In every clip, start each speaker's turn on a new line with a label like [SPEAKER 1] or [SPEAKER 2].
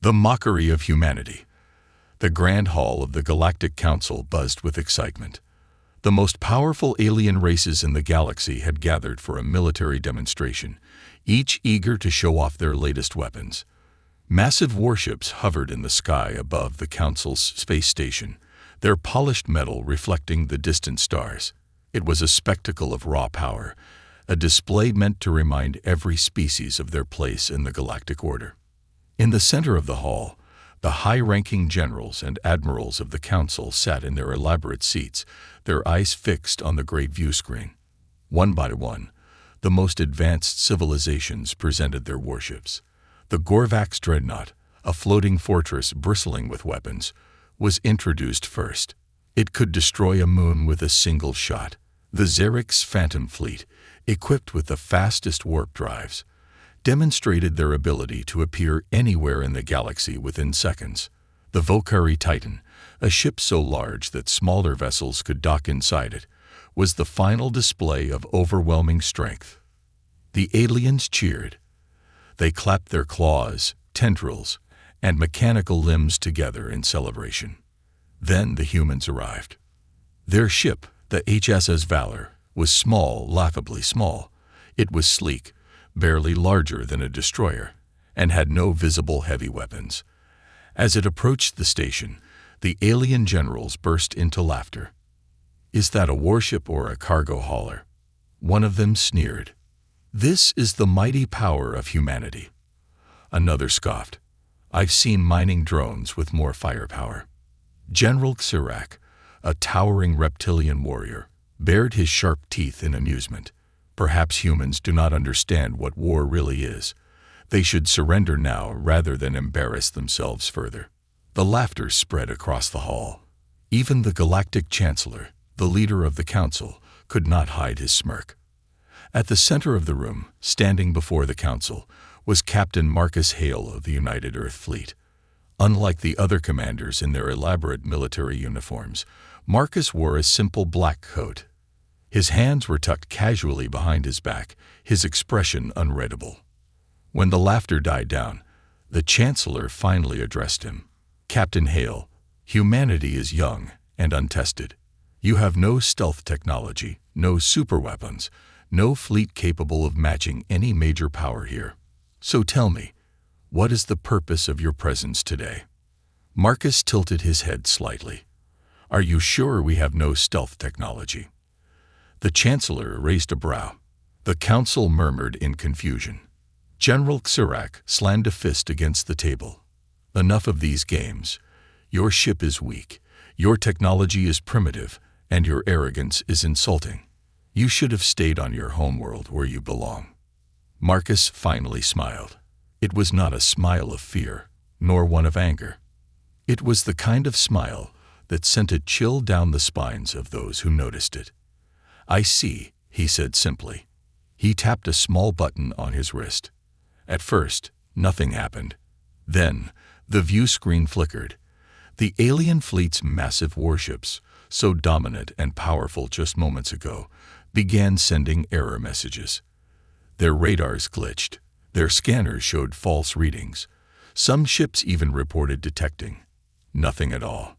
[SPEAKER 1] The mockery of humanity. The grand hall of the Galactic Council buzzed with excitement. The most powerful alien races in the galaxy had gathered for a military demonstration, each eager to show off their latest weapons. Massive warships hovered in the sky above the Council's space station, their polished metal reflecting the distant stars. It was a spectacle of raw power, a display meant to remind every species of their place in the galactic order. In the center of the hall, the high-ranking generals and admirals of the Council sat in their elaborate seats, their eyes fixed on the great view screen. One by one, the most advanced civilizations presented their warships. The Gorvax dreadnought, a floating fortress bristling with weapons, was introduced first. It could destroy a moon with a single shot. The Xerix Phantom Fleet, equipped with the fastest warp drives, demonstrated their ability to appear anywhere in the galaxy within seconds. The Vokari Titan, a ship so large that smaller vessels could dock inside it, was the final display of overwhelming strength. The aliens cheered. They clapped their claws, tendrils, and mechanical limbs together in celebration. Then the humans arrived. Their ship, the HSS Valor, was small, laughably small. It was sleek, barely larger than a destroyer, and had no visible heavy weapons. As it approached the station, the alien generals burst into laughter. "Is that a warship or a cargo hauler?" One of them sneered. "This is the mighty power of humanity." Another scoffed. "I've seen mining drones with more firepower." General Xirak, a towering reptilian warrior, bared his sharp teeth in amusement. "Perhaps humans do not understand what war really is. They should surrender now rather than embarrass themselves further." The laughter spread across the hall. Even the Galactic Chancellor, the leader of the Council, could not hide his smirk. At the center of the room, standing before the Council, was Captain Marcus Hale of the United Earth Fleet. Unlike the other commanders in their elaborate military uniforms, Marcus wore a simple black coat. His hands were tucked casually behind his back, his expression unreadable. When the laughter died down, the Chancellor finally addressed him. "Captain Hale, humanity is young and untested. You have no stealth technology, no superweapons, no fleet capable of matching any major power here. So tell me, what is the purpose of your presence today?" Marcus tilted his head slightly. "Are you sure we have no stealth technology?" The Chancellor raised a brow. The Council murmured in confusion. General Xirak slammed a fist against the table. "Enough of these games. Your ship is weak, your technology is primitive, and your arrogance is insulting. You should have stayed on your homeworld where you belong." Marcus finally smiled. It was not a smile of fear, nor one of anger. It was the kind of smile that sent a chill down the spines of those who noticed it. "I see," he said simply. He tapped a small button on his wrist. At first, nothing happened. Then, the view screen flickered. The alien fleet's massive warships, so dominant and powerful just moments ago, began sending error messages. Their radars glitched. Their scanners showed false readings. Some ships even reported detecting nothing at all.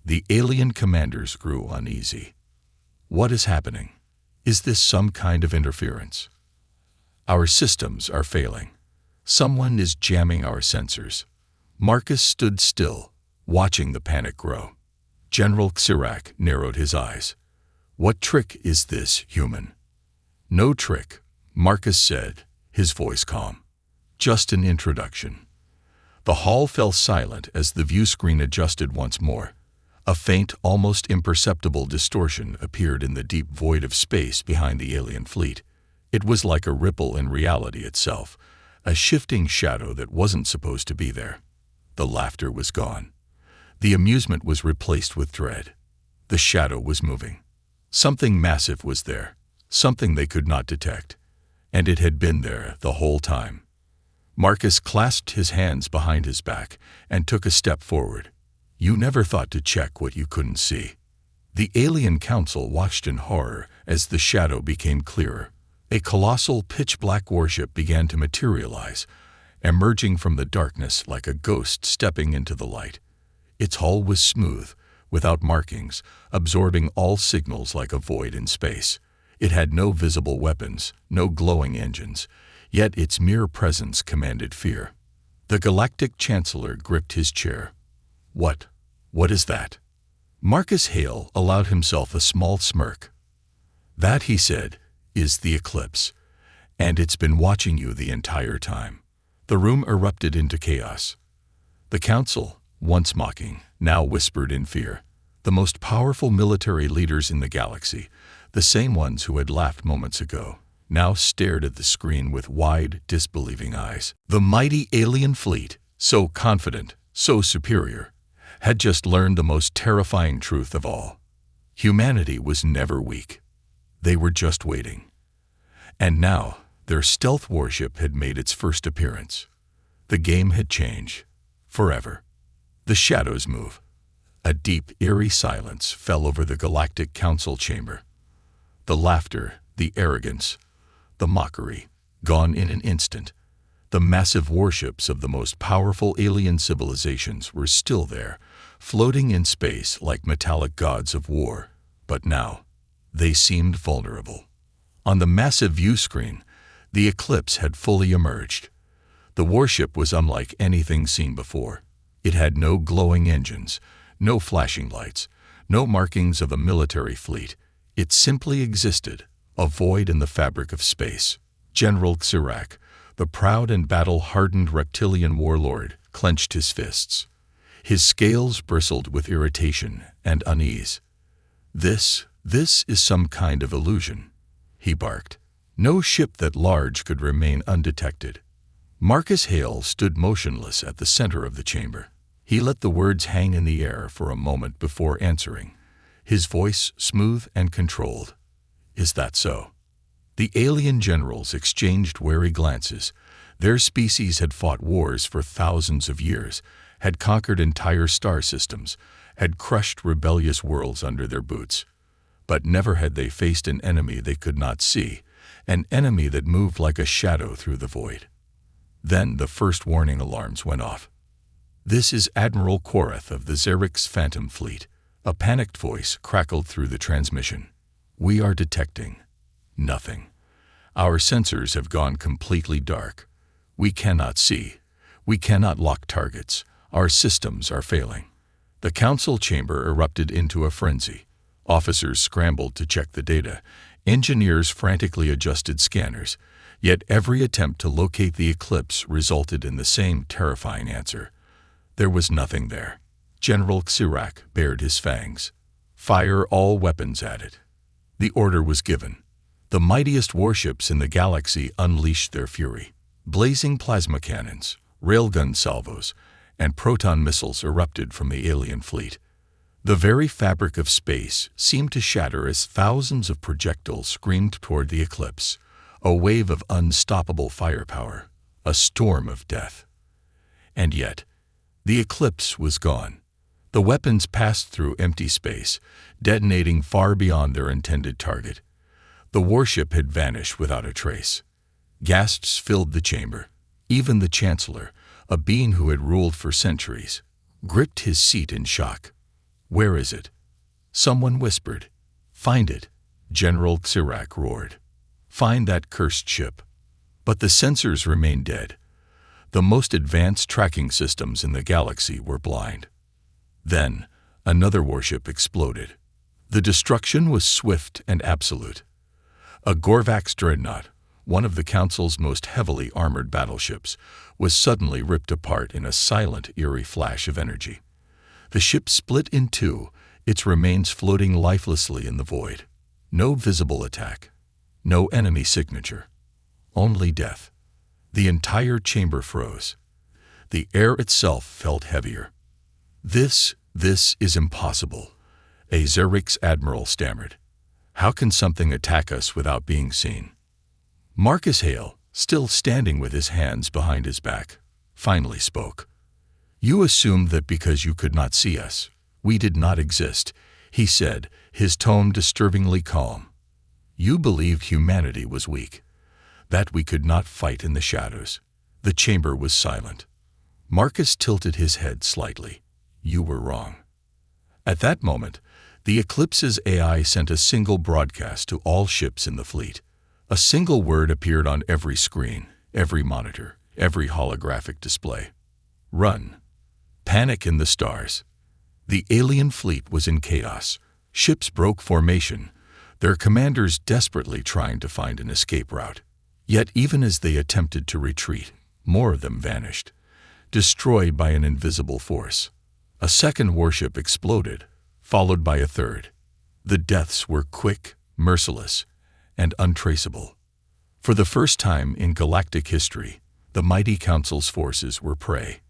[SPEAKER 1] The alien commanders grew uneasy. "What is happening? Is this some kind of interference? Our systems are failing. Someone is jamming our sensors." Marcus stood still, watching the panic grow. General Xirak narrowed his eyes. "What trick is this, human?" "No trick," Marcus said, his voice calm. "Just an introduction." The hall fell silent as the view screen adjusted once more. A faint, almost imperceptible distortion appeared in the deep void of space behind the alien fleet. It was like a ripple in reality itself, a shifting shadow that wasn't supposed to be there. The laughter was gone. The amusement was replaced with dread. The shadow was moving. Something massive was there, something they could not detect, and it had been there the whole time. Marcus clasped his hands behind his back and took a step forward. "You never thought to check what you couldn't see." The alien council watched in horror as the shadow became clearer. A colossal pitch-black warship began to materialize, emerging from the darkness like a ghost stepping into the light. Its hull was smooth, without markings, absorbing all signals like a void in space. It had no visible weapons, no glowing engines, yet its mere presence commanded fear. The Galactic Chancellor gripped his chair. What is that?" Marcus Hale allowed himself a small smirk. "That," he said, "is the eclipse, and it's been watching you the entire time." The room erupted into chaos. The Council, once mocking, now whispered in fear. The most powerful military leaders in the galaxy, the same ones who had laughed moments ago, now stared at the screen with wide, disbelieving eyes. The mighty alien fleet, so confident, so superior, had just learned the most terrifying truth of all. Humanity was never weak. They were just waiting. And now, their stealth warship had made its first appearance. The game had changed. Forever. The shadows move. A deep, eerie silence fell over the Galactic Council chamber. The laughter, the arrogance, the mockery, gone in an instant. The massive warships of the most powerful alien civilizations were still there, floating in space like metallic gods of war. But now, they seemed vulnerable. On the massive view screen, the eclipse had fully emerged. The warship was unlike anything seen before. It had no glowing engines, no flashing lights, no markings of a military fleet. It simply existed, a void in the fabric of space. General Xirak, the proud and battle-hardened reptilian warlord, clenched his fists. His scales bristled with irritation and unease. This is some kind of illusion," he barked. No ship that large could remain undetected. Marcus Hale stood motionless at the center of the chamber. He let the words hang in the air for a moment before answering, his voice smooth and controlled. "Is that so?" The alien generals exchanged wary glances. Their species had fought wars for thousands of years, had conquered entire star systems, had crushed rebellious worlds under their boots. But never had they faced an enemy they could not see, an enemy that moved like a shadow through the void. Then the first warning alarms went off. "This is Admiral Korath of the Xerix Phantom Fleet." A panicked voice crackled through the transmission. "We are detecting nothing. Our sensors have gone completely dark. We cannot see. We cannot lock targets. Our systems are failing." The council chamber erupted into a frenzy. Officers scrambled to check the data. Engineers frantically adjusted scanners. Yet every attempt to locate the eclipse resulted in the same terrifying answer. There was nothing there. General Xirak bared his fangs. "Fire all weapons at it." The order was given. The mightiest warships in the galaxy unleashed their fury. Blazing plasma cannons, railgun salvos, and proton missiles erupted from the alien fleet. The very fabric of space seemed to shatter as thousands of projectiles screamed toward the eclipse, a wave of unstoppable firepower, a storm of death. And yet, the eclipse was gone. The weapons passed through empty space, detonating far beyond their intended target. The warship had vanished without a trace. Gasps filled the chamber. Even the Chancellor, a being who had ruled for centuries, gripped his seat in shock. "Where is it?" Someone whispered. "Find it," General Xirak roared. "Find that cursed ship." But the sensors remained dead. The most advanced tracking systems in the galaxy were blind. Then, another warship exploded. The destruction was swift and absolute. A Gorvax dreadnought, one of the Council's most heavily armored battleships, was suddenly ripped apart in a silent, eerie flash of energy. The ship split in two, its remains floating lifelessly in the void. No visible attack, no enemy signature, only death. The entire chamber froze. The air itself felt heavier. This is impossible," a Xerix admiral stammered. "How can something attack us without being seen?" Marcus Hale, still standing with his hands behind his back, finally spoke. "You assumed that because you could not see us, we did not exist," he said, his tone disturbingly calm. "You believed humanity was weak, that we could not fight in the shadows. The chamber was silent. Marcus tilted his head slightly. You were wrong. At that moment, the Eclipse's AI sent a single broadcast to all ships in the fleet. A single word appeared on every screen, every monitor, every holographic display. Run. Panic in the stars. The alien fleet was in chaos. Ships broke formation, their commanders desperately trying to find an escape route. Yet even as they attempted to retreat, more of them vanished, destroyed by an invisible force. A second warship exploded, followed by a third. The deaths were quick, merciless, and untraceable. For the first time in galactic history, the mighty Council's forces were prey.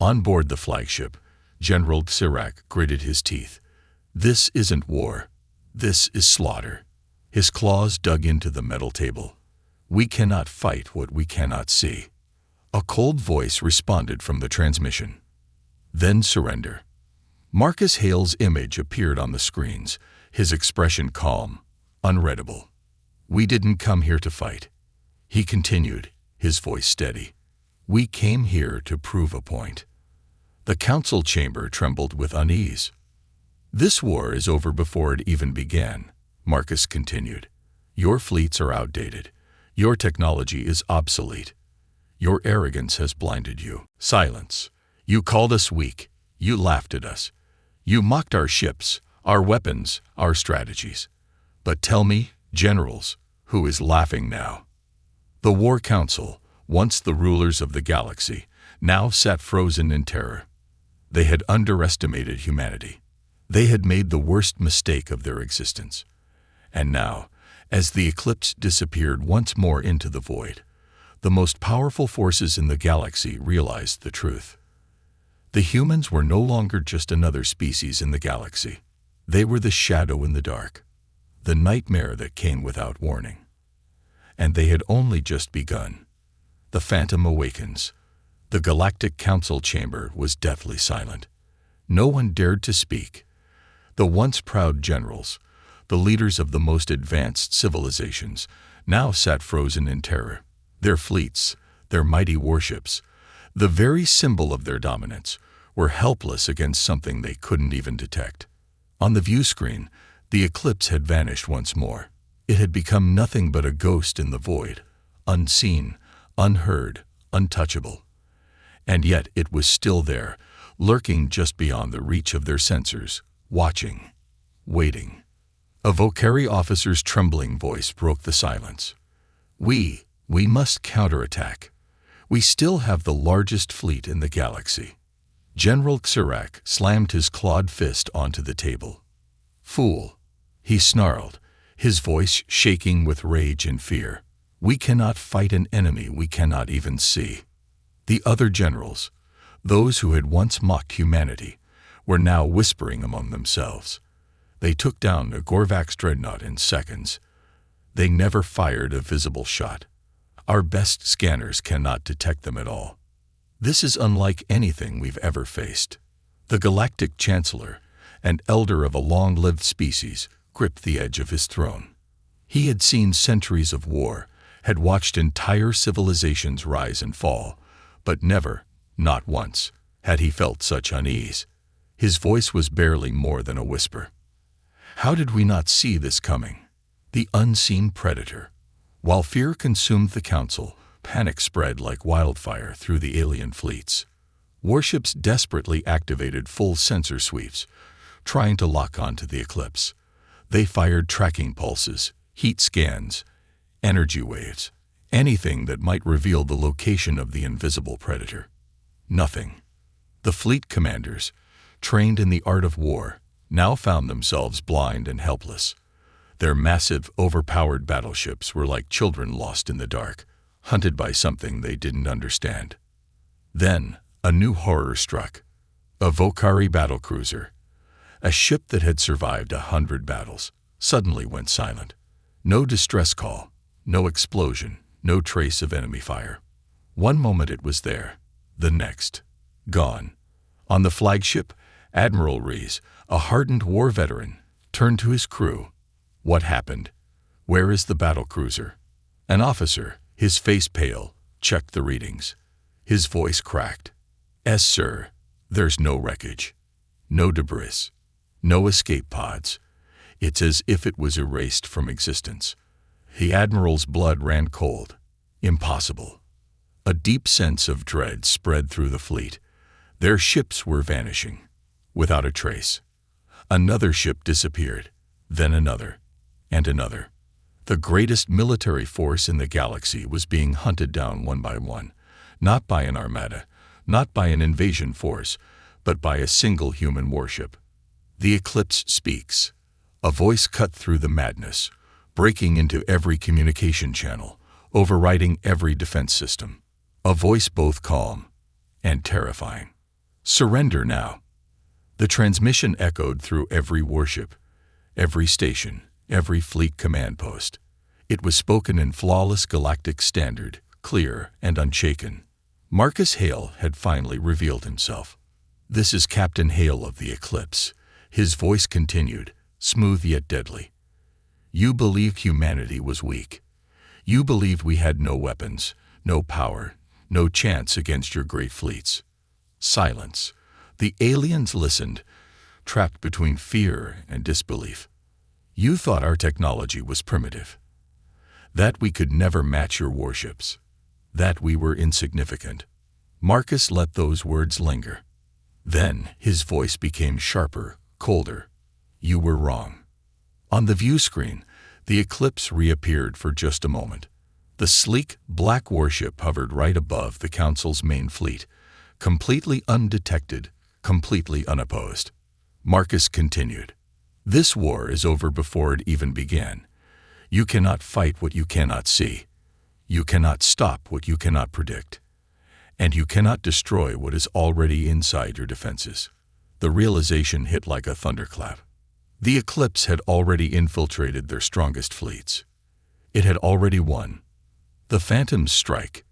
[SPEAKER 1] On board the flagship, General Xerac gritted his teeth. This isn't war. This is slaughter. His claws dug into the metal table. We cannot fight what we cannot see. A cold voice responded from the transmission. Then surrender. Marcus Hale's image appeared on the screens, his expression calm, unreadable. We didn't come here to fight. He continued, his voice steady. We came here to prove a point. The council chamber trembled with unease. This war is over before it even began, Marcus continued. Your fleets are outdated. Your technology is obsolete. Your arrogance has blinded you. Silence. You called us weak. You laughed at us. You mocked our ships, our weapons, our strategies. But tell me, generals, who is laughing now? The War Council, once the rulers of the galaxy, now sat frozen in terror. They had underestimated humanity. They had made the worst mistake of their existence. And now, as the eclipse disappeared once more into the void, the most powerful forces in the galaxy realized the truth. The humans were no longer just another species in the galaxy. They were the shadow in the dark, the nightmare that came without warning. And they had only just begun. The Phantom awakens. The Galactic Council chamber was deathly silent. No one dared to speak. The once proud generals, the leaders of the most advanced civilizations, now sat frozen in terror. Their fleets, their mighty warships, the very symbol of their dominance, were helpless against something they couldn't even detect. On the view screen, the eclipse had vanished once more. It had become nothing but a ghost in the void, unseen, unheard, untouchable. And yet it was still there, lurking just beyond the reach of their sensors, watching, waiting. A Vocari officer's trembling voice broke the silence. We must counterattack. We still have the largest fleet in the galaxy. General Xerac slammed his clawed fist onto the table. Fool, he snarled, his voice shaking with rage and fear. We cannot fight an enemy we cannot even see. The other generals, those who had once mocked humanity, were now whispering among themselves. They took down a Gorvax dreadnought in seconds. They never fired a visible shot. Our best scanners cannot detect them at all. This is unlike anything we've ever faced. The Galactic Chancellor, an elder of a long-lived species, gripped the edge of his throne. He had seen centuries of war, had watched entire civilizations rise and fall, but never, not once, had he felt such unease. His voice was barely more than a whisper. How did we not see this coming? The unseen predator. While fear consumed the council, panic spread like wildfire through the alien fleets. Warships desperately activated full sensor sweeps, trying to lock onto the eclipse. They fired tracking pulses, heat scans, energy waves, anything that might reveal the location of the invisible predator. Nothing. The fleet commanders, trained in the art of war, now found themselves blind and helpless. Their massive, overpowered battleships were like children lost in the dark, hunted by something they didn't understand. Then, a new horror struck. A Vocari battlecruiser, a ship that had survived 100 battles, suddenly went silent. No distress call, no explosion, no trace of enemy fire. One moment it was there, the next, gone. On the flagship, Admiral Rees, a hardened war veteran, turned to his crew. What happened? Where is the battlecruiser? An officer, his face pale, checked the readings. His voice cracked. "Yes, sir. There's no wreckage. No debris. No escape pods. It's as if it was erased from existence." The Admiral's blood ran cold. Impossible. A deep sense of dread spread through the fleet. Their ships were vanishing, without a trace. Another ship disappeared, then another, and another. The greatest military force in the galaxy was being hunted down one by one, not by an armada, not by an invasion force, but by a single human warship. The eclipse speaks. A voice cut through the madness, breaking into every communication channel, overriding every defense system. A voice both calm and terrifying. "Surrender now." The transmission echoed through every warship, every station, every fleet command post. It was spoken in flawless galactic standard, clear and unshaken. Marcus Hale had finally revealed himself. "This is Captain Hale of the Eclipse." His voice continued, smooth yet deadly. "You believed humanity was weak. You believed we had no weapons, no power, no chance against your great fleets." Silence. The aliens listened, trapped between fear and disbelief. "You thought our technology was primitive. That we could never match your warships. That we were insignificant." Marcus let those words linger. Then his voice became sharper, colder. "You were wrong." On the view screen, the Eclipse reappeared for just a moment. The sleek, black warship hovered right above the Council's main fleet, completely undetected, completely unopposed. Marcus continued. "This war is over before it even began. You cannot fight what you cannot see. You cannot stop what you cannot predict. And you cannot destroy what is already inside your defenses." The realization hit like a thunderclap. The Eclipse had already infiltrated their strongest fleets. It had already won. The Phantom's strike.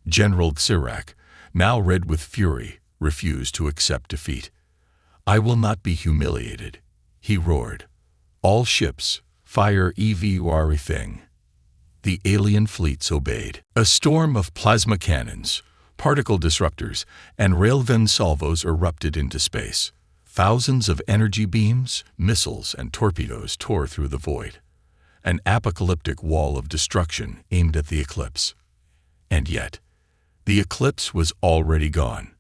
[SPEAKER 1] General Xirak, now red with fury, refused to accept defeat. "I will not be humiliated," he roared. "All ships, fire everything." The alien fleets obeyed. A storm of plasma cannons, particle disruptors, and railgun salvos erupted into space. Thousands of energy beams, missiles, and torpedoes tore through the void. An apocalyptic wall of destruction aimed at the Eclipse. And yet, the Eclipse was already gone.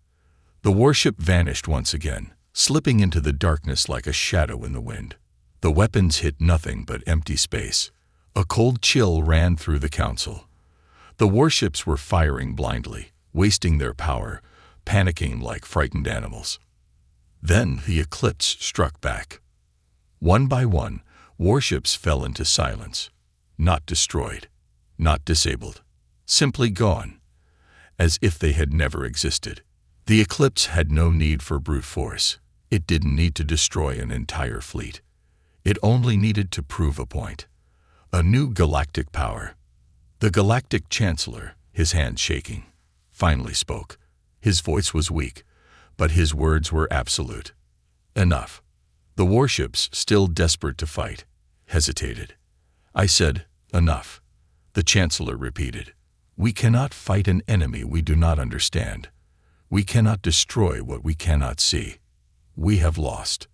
[SPEAKER 1] The warship vanished once again, slipping into the darkness like a shadow in the wind. The weapons hit nothing but empty space. A cold chill ran through the Council. The warships were firing blindly, wasting their power, panicking like frightened animals. Then the Eclipse struck back. One by one, warships fell into silence. Not destroyed, not disabled, simply gone, as if they had never existed. The Eclipse had no need for brute force. It didn't need to destroy an entire fleet. It only needed to prove a point. A new galactic power. The Galactic Chancellor, his hands shaking, finally spoke. His voice was weak, but his words were absolute. Enough. The warships, still desperate to fight, hesitated. "I said, enough," the Chancellor repeated. "We cannot fight an enemy we do not understand. We cannot destroy what we cannot see. We have lost."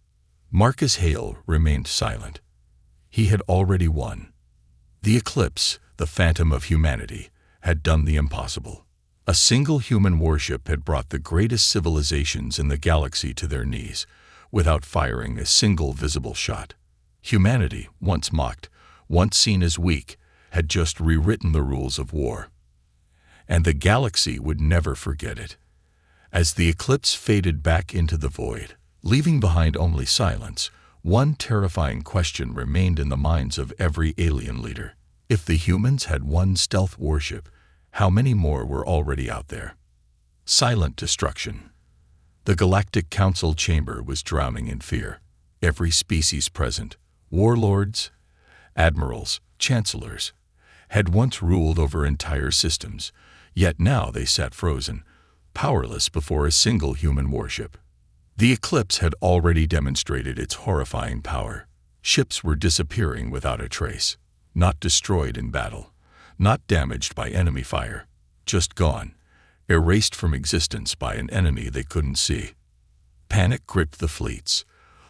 [SPEAKER 1] Marcus Hale remained silent. He had already won. The Eclipse, the phantom of humanity, had done the impossible. A single human warship had brought the greatest civilizations in the galaxy to their knees, without firing a single visible shot. Humanity, once mocked, once seen as weak, had just rewritten the rules of war. And the galaxy would never forget it. As the Eclipse faded back into the void, leaving behind only silence, one terrifying question remained in the minds of every alien leader. If the humans had one stealth warship, how many more were already out there? Silent destruction. The Galactic Council chamber was drowning in fear. Every species present, warlords, admirals, chancellors, had once ruled over entire systems, yet now they sat frozen, powerless before a single human warship. The Eclipse had already demonstrated its horrifying power. Ships were disappearing without a trace, not destroyed in battle, not damaged by enemy fire, just gone, erased from existence by an enemy they couldn't see. Panic gripped the fleets.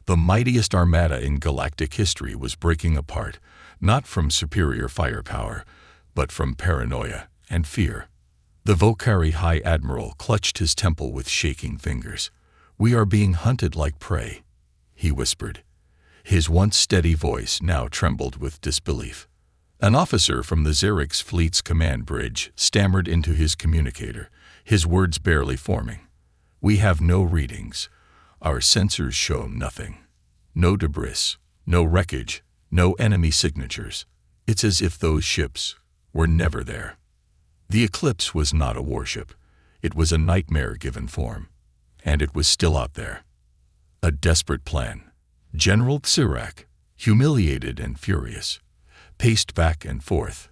[SPEAKER 1] The mightiest armada in galactic history was breaking apart, not from superior firepower, but from paranoia and fear. The Volcari High Admiral clutched his temple with shaking fingers. "We are being hunted like prey," he whispered. His once steady voice now trembled with disbelief. An officer from the Xerix fleet's command bridge stammered into his communicator, his words barely forming. "We have no readings. Our sensors show nothing. No debris, no wreckage, no enemy signatures. It's as if those ships were never there." The Eclipse was not a warship. It was a nightmare given form. And it was still out there. A desperate plan. General Xerac, humiliated and furious, paced back and forth,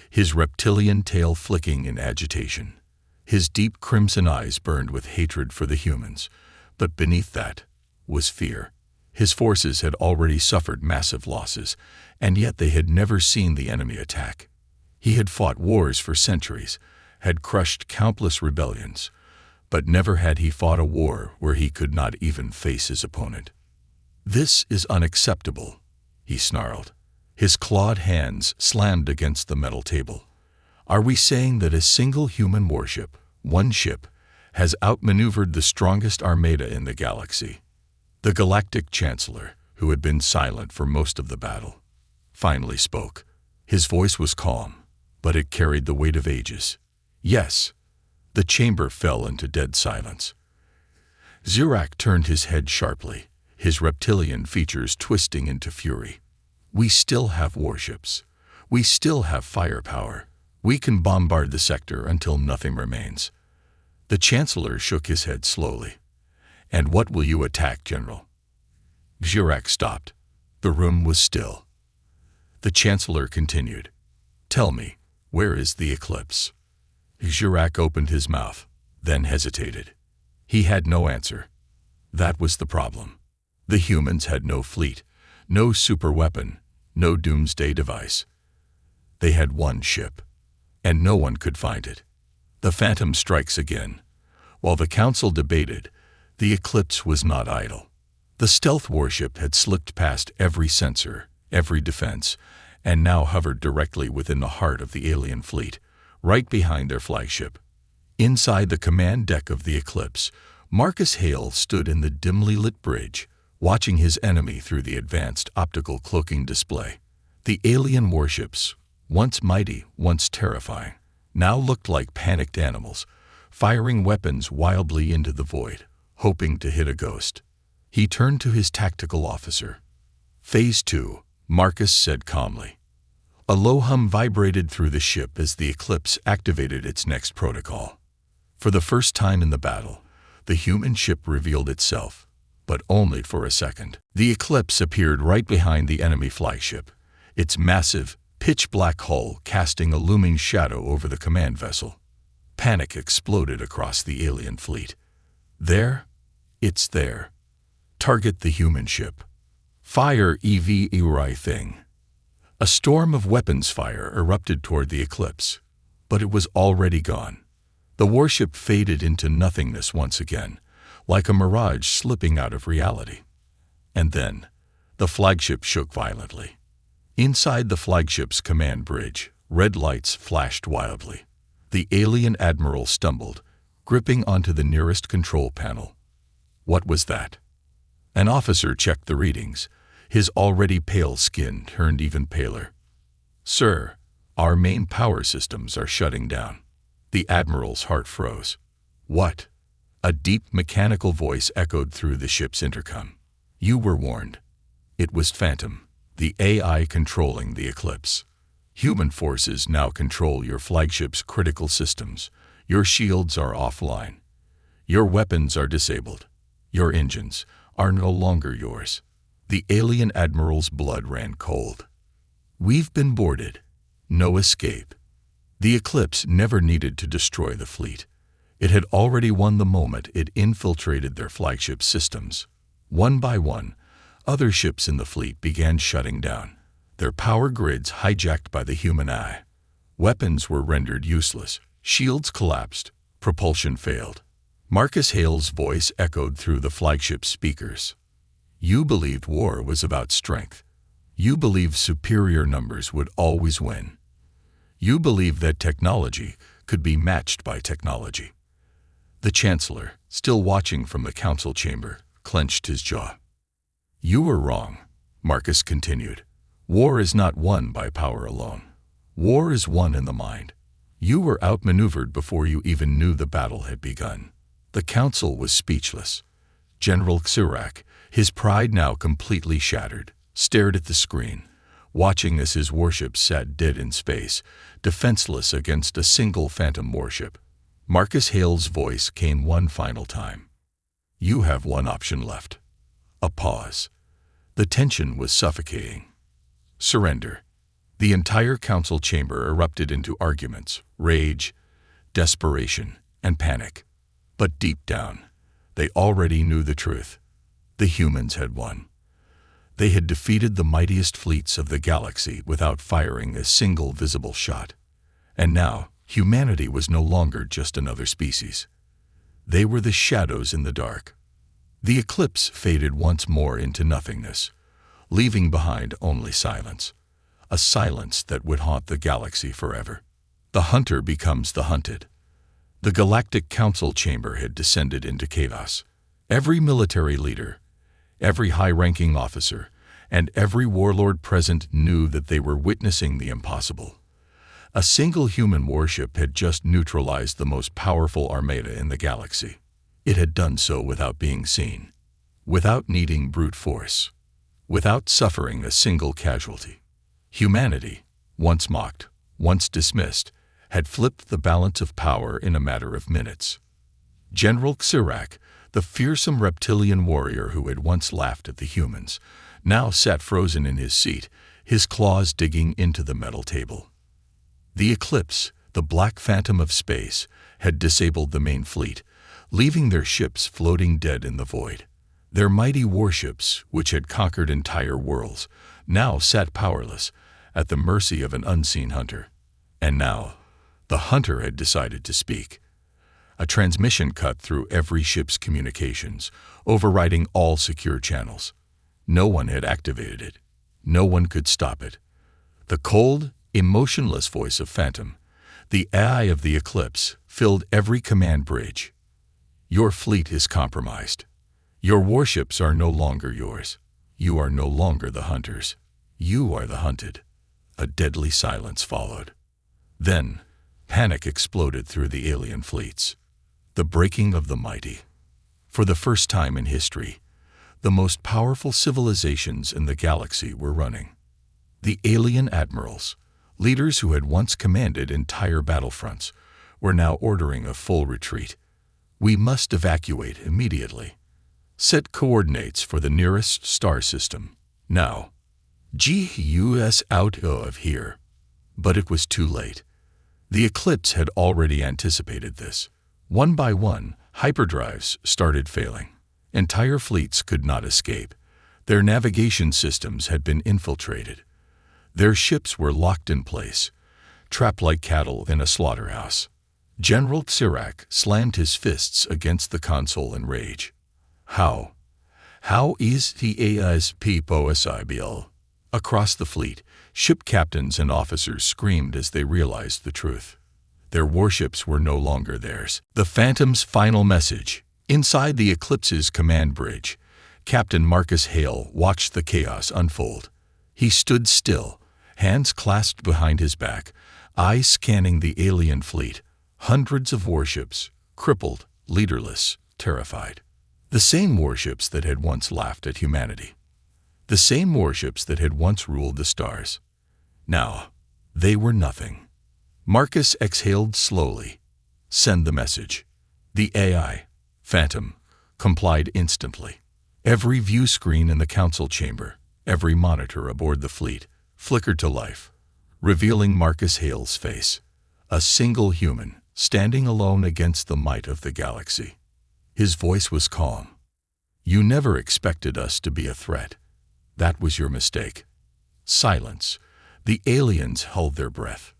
[SPEAKER 1] his reptilian tail flicking in agitation. His deep crimson eyes burned with hatred for the humans, but beneath that was fear. His forces had already suffered massive losses, and yet they had never seen the enemy attack. He had fought wars for centuries, had crushed countless rebellions, but never had he fought a war where he could not even face his opponent. "This is unacceptable," he snarled. His clawed hands slammed against the metal table. "Are we saying that a single human warship, one ship, has outmaneuvered the strongest armada in the galaxy?" The Galactic Chancellor, who had been silent for most of the battle, finally spoke. His voice was calm, but it carried the weight of ages. "Yes." The chamber fell into dead silence. Xerac turned his head sharply, his reptilian features twisting into fury. "We still have warships. We still have firepower. We can bombard the sector until nothing remains." The Chancellor shook his head slowly. "And what will you attack, General?" Xerac stopped. The room was still. The Chancellor continued. "Tell me, where is the Eclipse?" Xerac opened his mouth, then hesitated. He had no answer. That was the problem. The humans had no fleet, no superweapon, no doomsday device. They had one ship, and no one could find it. The Phantom strikes again. While the Council debated, the Eclipse was not idle. The stealth warship had slipped past every sensor, every defense, and now hovered directly within the heart of the alien fleet, right behind their flagship. Inside the command deck of the Eclipse, Marcus Hale stood in the dimly lit bridge, watching his enemy through the advanced optical cloaking display. The alien warships, once mighty, once terrifying, now looked like panicked animals, firing weapons wildly into the void, hoping to hit a ghost. He turned to his tactical officer. "Phase 2, Marcus said calmly. A low hum vibrated through the ship as the Eclipse activated its next protocol. For the first time in the battle, the human ship revealed itself, but only for a second. The Eclipse appeared right behind the enemy flagship, its massive, pitch-black hull casting a looming shadow over the command vessel. Panic exploded across the alien fleet. "There? It's there. Target the human ship. Fire HFY thing." A storm of weapons fire erupted toward the Eclipse, but it was already gone. The warship faded into nothingness once again, like a mirage slipping out of reality. And then, the flagship shook violently. Inside the flagship's command bridge, red lights flashed wildly. The alien admiral stumbled, gripping onto the nearest control panel. What was that? An officer checked the readings. His already pale skin turned even paler. "Sir, our main power systems are shutting down." The admiral's heart froze. "What?" A deep mechanical voice echoed through the ship's intercom. "You were warned." It was Phantom, the AI controlling the Eclipse. "Human forces now control your flagship's critical systems. Your shields are offline. Your weapons are disabled. Your engines are no longer yours." The alien admiral's blood ran cold. "We've been boarded. No escape." The Eclipse never needed to destroy the fleet. It had already won the moment it infiltrated their flagship systems. One by one, other ships in the fleet began shutting down, their power grids hijacked by the human eye. Weapons were rendered useless, Shields collapsed. Propulsion failed. Marcus Hale's voice echoed through the flagship speakers. You believed war was about strength. You believed superior numbers would always win. You believed that technology could be matched by technology. The Chancellor, still watching from the council chamber, clenched his jaw. You were wrong, Marcus continued. War is not won by power alone. War is won in the mind. You were outmaneuvered before you even knew the battle had begun. The council was speechless. General Xirak, his pride now completely shattered, stared at the screen, watching as his warship sat dead in space, defenseless against a single phantom warship. Marcus Hale's voice came one final time. You have one option left. A pause. The tension was suffocating. Surrender. The entire council chamber erupted into arguments, rage, desperation, and panic. But deep down, they already knew the truth. The humans had won. They had defeated the mightiest fleets of the galaxy without firing a single visible shot. And now, humanity was no longer just another species. They were the shadows in the dark. The eclipse faded once more into nothingness, leaving behind only silence, a silence that would haunt the galaxy forever. The hunter becomes the hunted. The Galactic Council chamber had descended into chaos. Every military leader, every high-ranking officer, and every warlord present knew that they were witnessing the impossible. A single human warship had just neutralized the most powerful armada in the galaxy. It had done so without being seen, without needing brute force, without suffering a single casualty. Humanity, once mocked, once dismissed, had flipped the balance of power in a matter of minutes. General Xirak, the fearsome reptilian warrior who had once laughed at the humans, now sat frozen in his seat, his claws digging into the metal table. The eclipse, the black phantom of space, had disabled the main fleet, leaving their ships floating dead in the void. Their mighty warships, which had conquered entire worlds, now sat powerless, at the mercy of an unseen hunter. And now, the hunter had decided to speak. A transmission cut through every ship's communications, overriding all secure channels. No one had activated it. No one could stop it. The cold, emotionless voice of Phantom, the AI of the eclipse, filled every command bridge. Your fleet is compromised. Your warships are no longer yours. You are no longer the hunters. You are the hunted. A deadly silence followed. Then, panic exploded through the alien fleets. The breaking of the mighty. For the first time in history, the most powerful civilizations in the galaxy were running. The alien admirals, leaders who had once commanded entire battlefronts, were now ordering a full retreat. We must evacuate immediately. Set coordinates for the nearest star system. Now. G.U.S. out of here. But it was too late. The eclipse had already anticipated this. One by one, hyperdrives started failing. Entire fleets could not escape. Their navigation systems had been infiltrated. Their ships were locked in place, trapped like cattle in a slaughterhouse. General Xirak slammed his fists against the console in rage. How? How is the AISP possible? Across the fleet, ship captains and officers screamed as they realized the truth. Their warships were no longer theirs. The Phantom's final message. Inside the Eclipse's command bridge, Captain Marcus Hale watched the chaos unfold. He stood still, hands clasped behind his back, eyes scanning the alien fleet, hundreds of warships, crippled, leaderless, terrified. The same warships that had once laughed at humanity. The same warships that had once ruled the stars. Now, they were nothing. Marcus exhaled slowly. Send the message. The AI, Phantom, complied instantly. Every view screen in the council chamber, every monitor aboard the fleet, flickered to life, revealing Marcus Hale's face. A single human, standing alone against the might of the galaxy. His voice was calm. You never expected us to be a threat. That was your mistake. Silence. The aliens held their breath.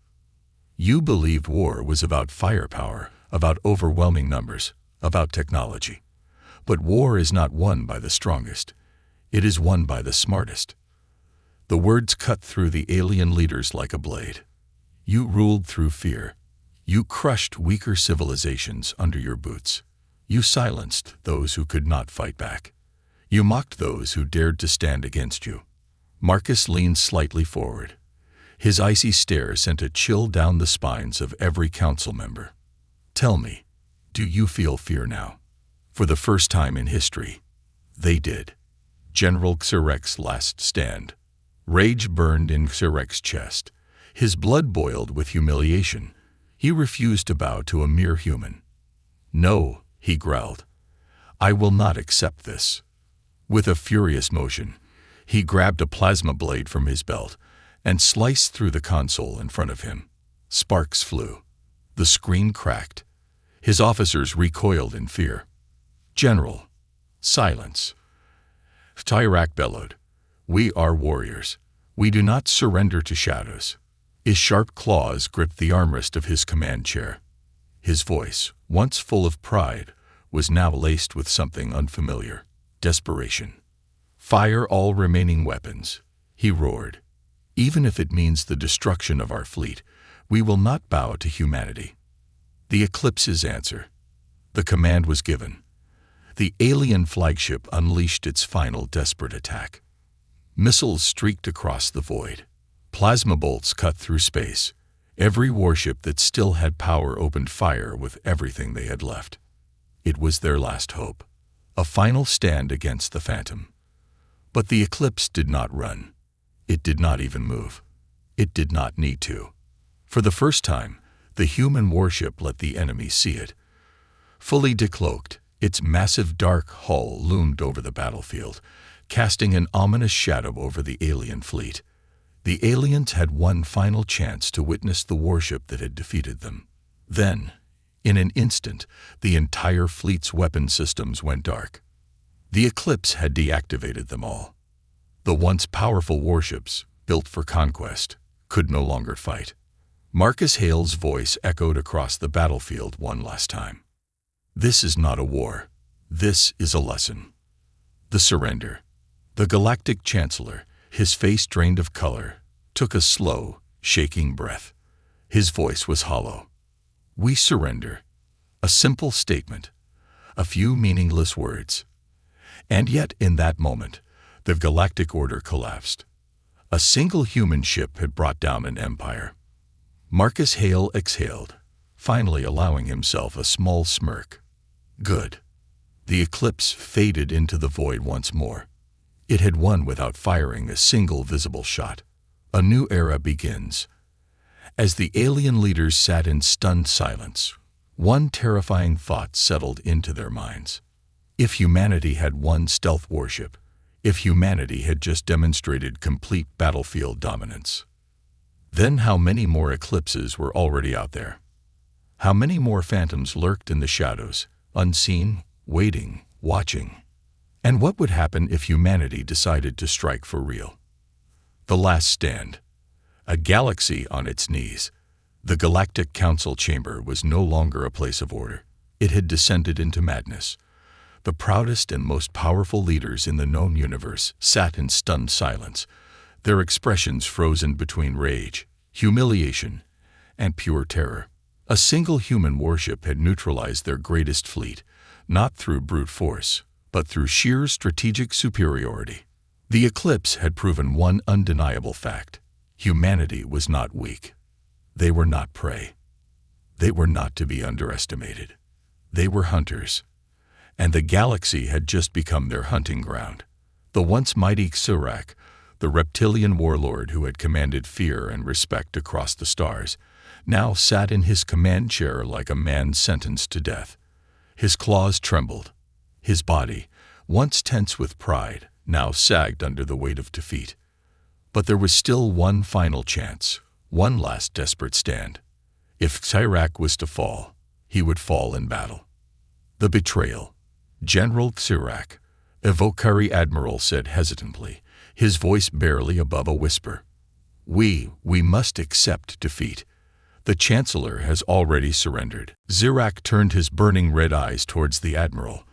[SPEAKER 1] You believed war was about firepower, about overwhelming numbers, about technology. But war is not won by the strongest. It is won by the smartest. The words cut through the alien leaders like a blade. You ruled through fear. You crushed weaker civilizations under your boots. You silenced those who could not fight back. You mocked those who dared to stand against you. Marcus leaned slightly forward. His icy stare sent a chill down the spines of every council member. Tell me, do you feel fear now? For the first time in history, they did. General Xerek's last stand. Rage burned in Xerek's chest. His blood boiled with humiliation. He refused to bow to a mere human. No, he growled. I will not accept this. With a furious motion, he grabbed a plasma blade from his belt and sliced through the console in front of him. Sparks flew. The screen cracked. His officers recoiled in fear. General, silence. Tyrak bellowed. We are warriors. We do not surrender to shadows. His sharp claws gripped the armrest of his command chair. His voice, once full of pride, was now laced with something unfamiliar. Desperation. Fire all remaining weapons, he roared. Even if it means the destruction of our fleet, we will not bow to humanity. The Eclipse's answer. The command was given. The alien flagship unleashed its final desperate attack. Missiles streaked across the void. Plasma bolts cut through space. Every warship that still had power opened fire with everything they had left. It was their last hope. A final stand against the Phantom. But the Eclipse did not run. It did not even move. It did not need to. For the first time, the human warship let the enemy see it. Fully decloaked, its massive dark hull loomed over the battlefield, casting an ominous shadow over the alien fleet. The aliens had one final chance to witness the warship that had defeated them. Then, in an instant, the entire fleet's weapon systems went dark. The Eclipse had deactivated them all. The once powerful warships, built for conquest, could no longer fight. Marcus Hale's voice echoed across the battlefield one last time. This is not a war. This is a lesson. The surrender. The Galactic Chancellor, his face drained of color, took a slow, shaking breath. His voice was hollow. We surrender. A simple statement. A few meaningless words. And yet, in that moment, the galactic order collapsed. A single human ship had brought down an empire. Marcus Hale exhaled, finally allowing himself a small smirk. Good. The Eclipse faded into the void once more. It had won without firing a single visible shot. A new era begins. As the alien leaders sat in stunned silence, one terrifying thought settled into their minds. If humanity had one stealth warship, if humanity had just demonstrated complete battlefield dominance, then how many more Eclipses were already out there? How many more Phantoms lurked in the shadows, unseen, waiting, watching? And what would happen if humanity decided to strike for real? The last stand. A galaxy on its knees. The Galactic Council chamber was no longer a place of order. It had descended into madness. The proudest and most powerful leaders in the known universe sat in stunned silence, their expressions frozen between rage, humiliation, and pure terror. A single human warship had neutralized their greatest fleet, not through brute force, but through sheer strategic superiority. The Eclipse had proven one undeniable fact. Humanity was not weak. They were not prey. They were not to be underestimated. They were hunters. And the galaxy had just become their hunting ground. The once mighty Xerak, the reptilian warlord who had commanded fear and respect across the stars, now sat in his command chair like a man sentenced to death. His claws trembled. His body, once tense with pride, now sagged under the weight of defeat. But there was still one final chance, one last desperate stand. If Xerak was to fall, he would fall in battle. The betrayal. General Xerak, Evocari Admiral said hesitantly, his voice barely above a whisper. We must accept defeat. The Chancellor has already surrendered. Zirak turned his burning red eyes towards the Admiral,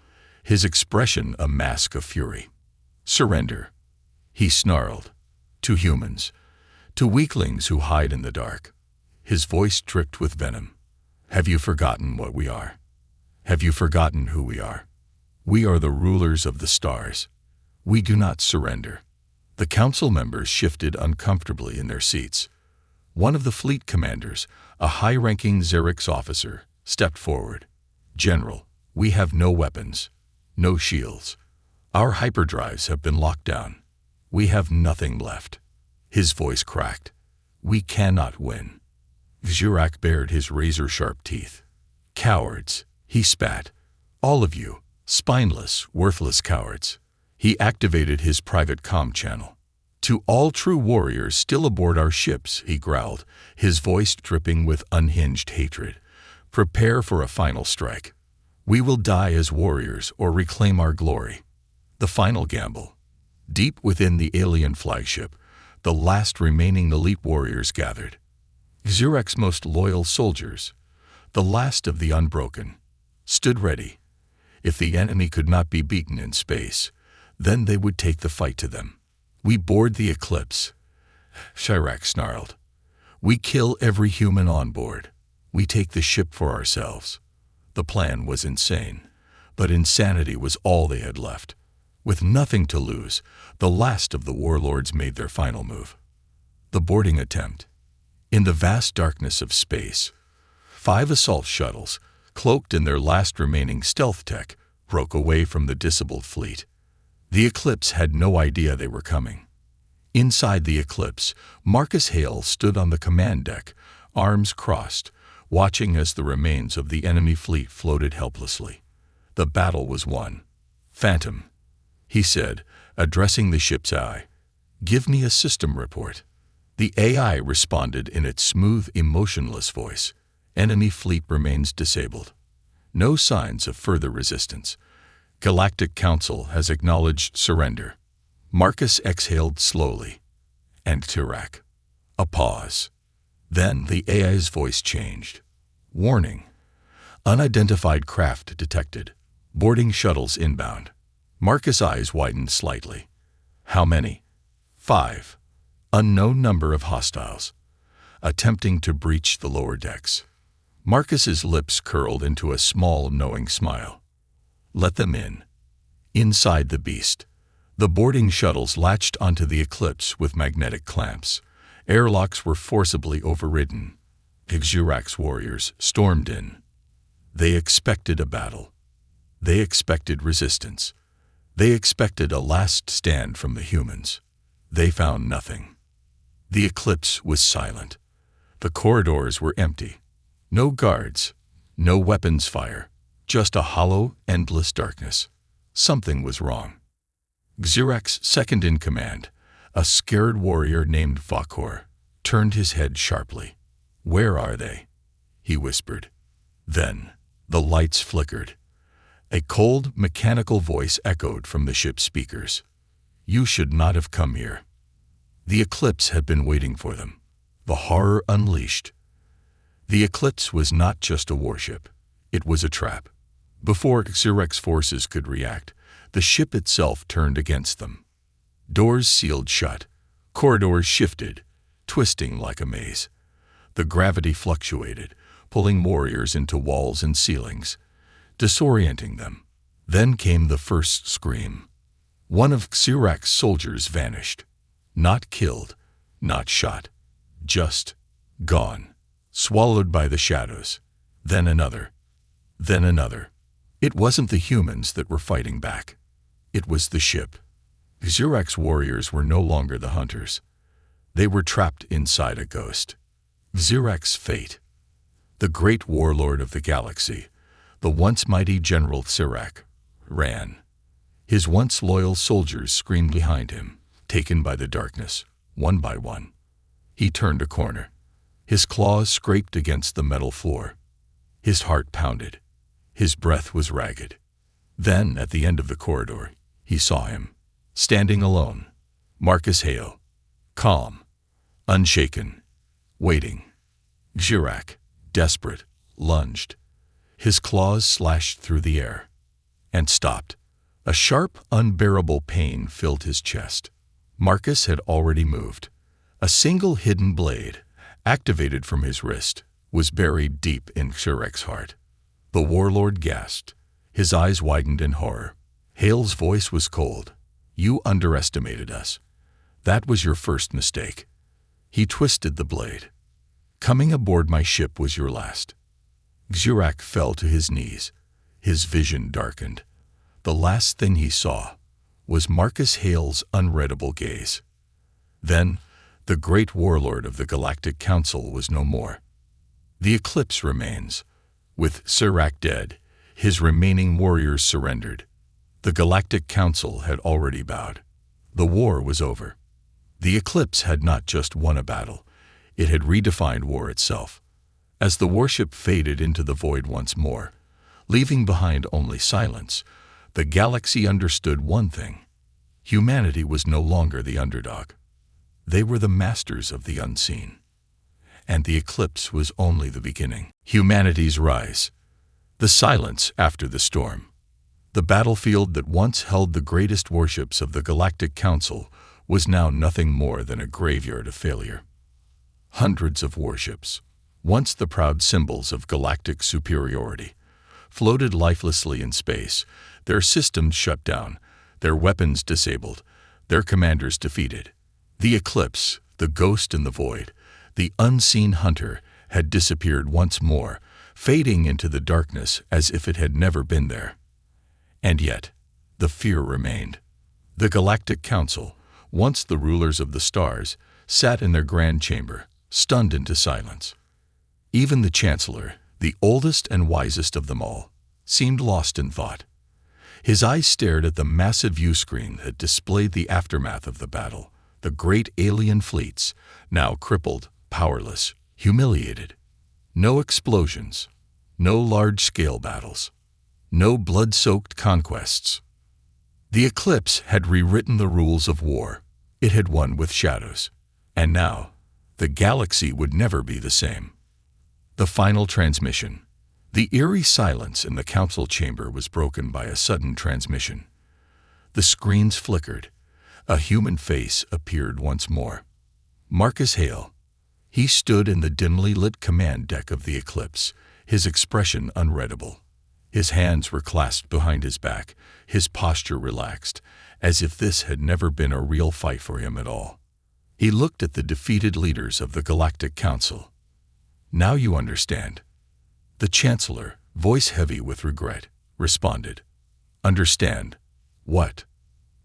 [SPEAKER 1] his expression a mask of fury. Surrender, he snarled. To humans, to weaklings who hide in the dark. His voice dripped with venom. Have you forgotten what we are? Have you forgotten who we are? We are the rulers of the stars. We do not surrender. The council members shifted uncomfortably in their seats. One of the fleet commanders, a high-ranking Xerix officer, stepped forward. General, we have no weapons, no shields. Our hyperdrives have been locked down. We have nothing left. His voice cracked. We cannot win. Zirak bared his razor-sharp teeth. Cowards, he spat. All of you, spineless, worthless cowards. He activated his private comm channel. To all true warriors still aboard our ships, he growled, his voice dripping with unhinged hatred. Prepare for a final strike. We will die as warriors or reclaim our glory. The final gamble. Deep within the alien flagship, the last remaining elite warriors gathered. Zirak's most loyal soldiers, the last of the unbroken, stood ready. If the enemy could not be beaten in space, then they would take the fight to them. We board the Eclipse, Zirak snarled. We kill every human on board. We take the ship for ourselves. The plan was insane, but insanity was all they had left. With nothing to lose, the last of the warlords made their final move. The boarding attempt. In the vast darkness of space, 5 assault shuttles, cloaked in their last remaining stealth tech, broke away from the disabled fleet. The Eclipse had no idea they were coming. Inside the Eclipse, Marcus Hale stood on the command deck, arms crossed, watching as the remains of the enemy fleet floated helplessly. The battle was won. Phantom, he said, addressing the ship's AI. Give me a system report. The AI responded in its smooth, emotionless voice. Enemy fleet remains disabled. No signs of further resistance. Galactic Council has acknowledged surrender. Marcus exhaled slowly. And Zirak. A pause. Then the AI's voice changed. Warning. Unidentified craft detected. Boarding shuttles inbound. Marcus' eyes widened slightly. How many? 5. Unknown number of hostiles. Attempting to breach the lower decks. Marcus's lips curled into a small, knowing smile. Let them in. Inside the beast. The boarding shuttles latched onto the Eclipse with magnetic clamps. Airlocks were forcibly overridden. Zirak's warriors stormed in. They expected a battle. They expected resistance. They expected a last stand from the humans. They found nothing. The Eclipse was silent. The corridors were empty. No guards, no weapons fire, just a hollow, endless darkness. Something was wrong. Zirak's second-in-command, a scared warrior named Vakor, turned his head sharply. Where are they? He whispered. Then, the lights flickered. A cold, mechanical voice echoed from the ship's speakers. You should not have come here. The Eclipse had been waiting for them. The horror unleashed. The Eclipse was not just a warship. It was a trap. Before Zirak's forces could react, the ship itself turned against them. Doors sealed shut. Corridors shifted, twisting like a maze. The gravity fluctuated, pulling warriors into walls and ceilings, disorienting them. Then came the first scream. One of Zirak's soldiers vanished. Not killed, not shot. Just gone. Swallowed by the shadows. Then another. Then another. It wasn't the humans that were fighting back. It was the ship. Zirak's warriors were no longer the hunters. They were trapped inside a ghost. Zirak's fate. The great warlord of the galaxy, the once mighty General Zirak, ran. His once loyal soldiers screamed behind him, taken by the darkness, one by one. He turned a corner. His claws scraped against the metal floor. His heart pounded. His breath was ragged. Then, at the end of the corridor, he saw him, standing alone. Marcus Hale, calm, unshaken, waiting. Girac, desperate, lunged. His claws slashed through the air. And stopped. A sharp, unbearable pain filled his chest. Marcus had already moved. A single hidden blade, activated from his wrist, was buried deep in Girac's heart. The warlord gasped. His eyes widened in horror. Hale's voice was cold. "You underestimated us. That was your first mistake." He twisted the blade. "Coming aboard my ship was your last." Girac fell to his knees. His vision darkened. The last thing he saw was Marcus Hale's unreadable gaze. Then, the great warlord of the Galactic Council was no more. The eclipse remains. With Girac dead, his remaining warriors surrendered. The Galactic Council had already bowed. The war was over. The eclipse had not just won a battle, it had redefined war itself. As the warship faded into the void once more, leaving behind only silence, the galaxy understood one thing. Humanity was no longer the underdog. They were the masters of the unseen. And the eclipse was only the beginning. Humanity's rise. The silence after the storm. The battlefield that once held the greatest warships of the Galactic Council was now nothing more than a graveyard of failure. Hundreds of warships, once the proud symbols of galactic superiority, floated lifelessly in space, their systems shut down, their weapons disabled, their commanders defeated. The eclipse, the ghost in the void, the unseen hunter, had disappeared once more, fading into the darkness as if it had never been there. And yet, the fear remained. The Galactic Council, once the rulers of the stars, sat in their grand chamber, stunned into silence. Even the Chancellor, the oldest and wisest of them all, seemed lost in thought. His eyes stared at the massive viewscreen that displayed the aftermath of the battle, the great alien fleets, now crippled, powerless, humiliated. No explosions, no large-scale battles, no blood-soaked conquests. The eclipse had rewritten the rules of war. It had won with shadows. And now, the galaxy would never be the same. The final transmission. The eerie silence in the council chamber was broken by a sudden transmission. The screens flickered. A human face appeared once more. Marcus Hale. He stood in the dimly lit command deck of the eclipse, his expression unreadable. His hands were clasped behind his back, his posture relaxed, as if this had never been a real fight for him at all. He looked at the defeated leaders of the Galactic Council. "Now you understand." The Chancellor, voice heavy with regret, responded. "Understand? What?"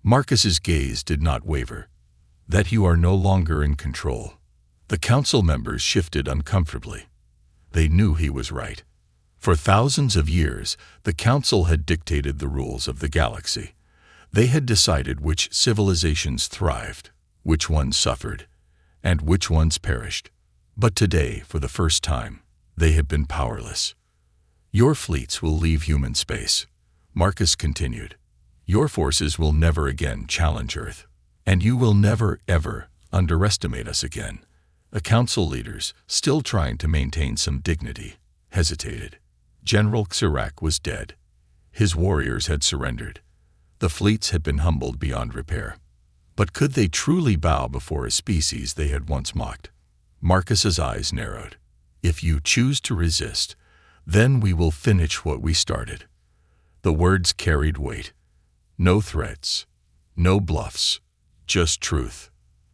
[SPEAKER 1] Marcus's gaze did not waver. "That you are no longer in control." The council members shifted uncomfortably. They knew he was right. For thousands of years, the council had dictated the rules of the galaxy. They had decided which civilizations thrived, which ones suffered, and which ones perished. But today, for the first time, they have been powerless. "Your fleets will leave human space," Marcus continued. "Your forces will never again challenge Earth. And you will never, ever underestimate us again." The council leaders, still trying to maintain some dignity, hesitated. General Girac was dead. His warriors had surrendered. The fleets had been humbled beyond repair. But could they truly bow before a species they had once mocked? Marcus's eyes narrowed. "If you choose to resist, then we will finish what we started." The words carried weight. No threats, no bluffs, just truth.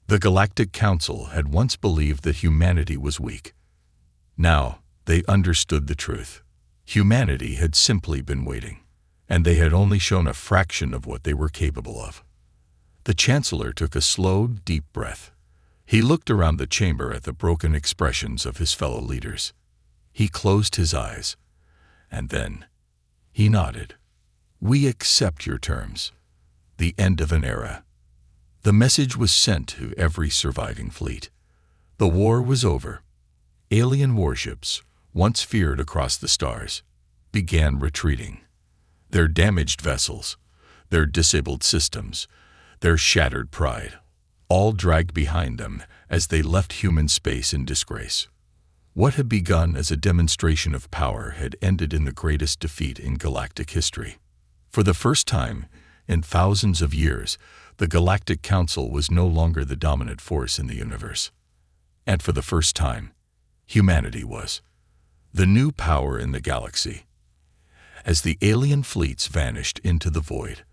[SPEAKER 1] The Galactic Council had once believed that humanity was weak. Now, they understood the truth. Humanity had simply been waiting, and they had only shown a fraction of what they were capable of. The Chancellor took a slow, deep breath. He looked around the chamber at the broken expressions of his fellow leaders. He closed his eyes, and then he nodded. "We accept your terms. The end of an era." The message was sent to every surviving fleet. The war was over. Alien warships, once feared across the stars, began retreating. Their damaged vessels, their disabled systems, their shattered pride, all dragged behind them as they left human space in disgrace. What had begun as a demonstration of power had ended in the greatest defeat in galactic history. For the first time in thousands of years, the Galactic Council was no longer the dominant force in the universe. And for the first time, humanity was the new power in the galaxy. As the alien fleets vanished into the void,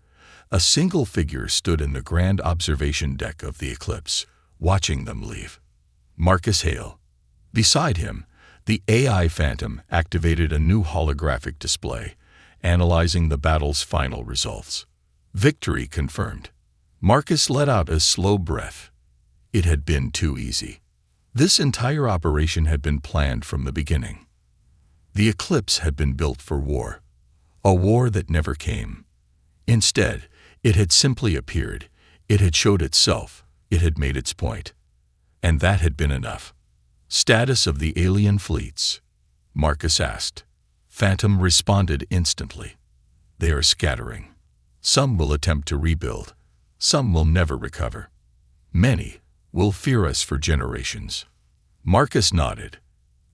[SPEAKER 1] a single figure stood in the grand observation deck of the Eclipse, watching them leave. Marcus Hale. Beside him, the AI Phantom activated a new holographic display, analyzing the battle's final results. Victory confirmed. Marcus let out a slow breath. It had been too easy. This entire operation had been planned from the beginning. The Eclipse had been built for war, a war that never came. Instead, it had simply appeared, it had showed itself, it had made its point. And that had been enough. Status of the alien fleets? Marcus asked. Phantom responded instantly. They are scattering. Some will attempt to rebuild. Some will never recover. Many will fear us for generations. Marcus nodded.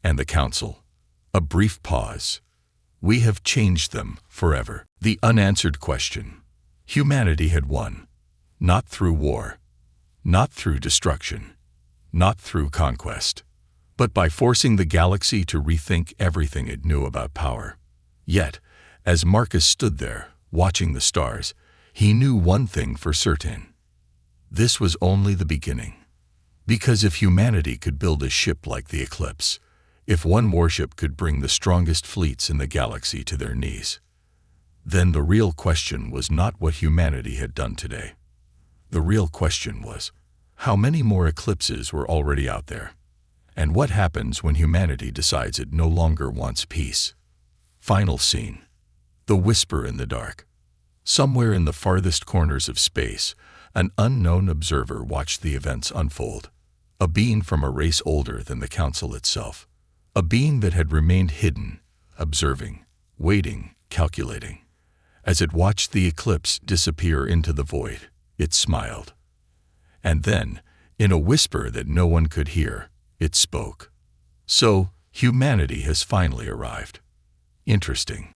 [SPEAKER 1] And the Council? A brief pause. We have changed them forever. The unanswered question. Humanity had won. Not through war. Not through destruction. Not through conquest. But by forcing the galaxy to rethink everything it knew about power. Yet, as Marcus stood there, watching the stars, he knew one thing for certain. This was only the beginning. Because if humanity could build a ship like the Eclipse, if one warship could bring the strongest fleets in the galaxy to their knees, then the real question was not what humanity had done today. The real question was, how many more eclipses were already out there? And what happens when humanity decides it no longer wants peace? Final scene. The whisper in the dark. Somewhere in the farthest corners of space, an unknown observer watched the events unfold. A being from a race older than the Council itself. A being that had remained hidden, observing, waiting, calculating. As it watched the eclipse disappear into the void, it smiled. And then, in a whisper that no one could hear, it spoke. So, humanity has finally arrived. Interesting.